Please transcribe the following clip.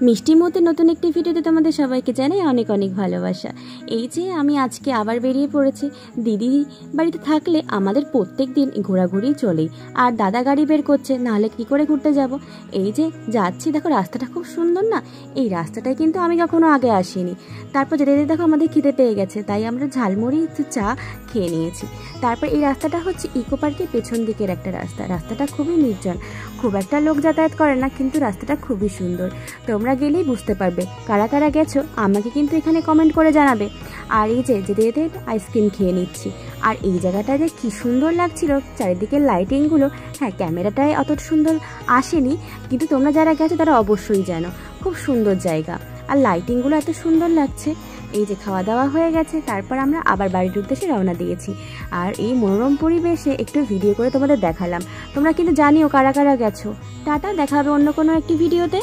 মিষ্টি মতে নতুন একটি ভিডিওতে তোমাদের সবাইকে জানাই অনেক অনেক ভালোবাসা। এই যে আমি আজকে আবার বেরিয়ে পড়েছি। দিদি বাড়িতে থাকলে আমাদের প্রত্যেক দিন ঘোরাঘুরি চলেই, আর দাদা গাড়ি বের করছে, নাহলে কি করে ঘুরতে যাব। এই যে যাচ্ছি, দেখো রাস্তাটা খুব সুন্দর না। এই রাস্তাটায় কিন্তু আমি কখনো আগে আসিনি। তারপর যেতে যেতে দেখো আমাদের খিদে পেয়ে গেছে, তাই আমরা ঝালমুড়ি একটু চা খেয়ে নিয়েছি। তারপর এই রাস্তাটা হচ্ছে ইকো পার্কের পেছন দিকের একটা রাস্তাটা খুবই নির্জন, খুব একটা লোক যাতায়াত করে না, কিন্তু রাস্তাটা খুবই সুন্দর। তোমরা গেলেই বুঝতে পারবে কারা কারা গেছো, আমাকে কিন্তু এখানে কমেন্ট করে জানাবে। আর এই যে যেতে যেতে আইসক্রিম খেয়ে নিচ্ছি। আর এই জায়গাটা যে কী সুন্দর লাগছিল, চারিদিকের লাইটিংগুলো। হ্যাঁ, ক্যামেরাটায় অত সুন্দর আসেনি, কিন্তু তোমরা যারা গেছো তারা অবশ্যই জানো খুব সুন্দর জায়গা, আর লাইটিংগুলো এত সুন্দর লাগছে। এই যে খাওয়া দাওয়া হয়ে গেছে, তারপর আমরা আবার বাড়ির উদ্দেশ্যে রওনা দিয়েছি। আর এই মনোরম পরিবেশে একটু ভিডিও করে তোমাদের দেখালাম। তোমরা কিন্তু জানিও কারা কারা গেছো। টাটা, দেখা হবে অন্য কোনো একটি ভিডিওতে।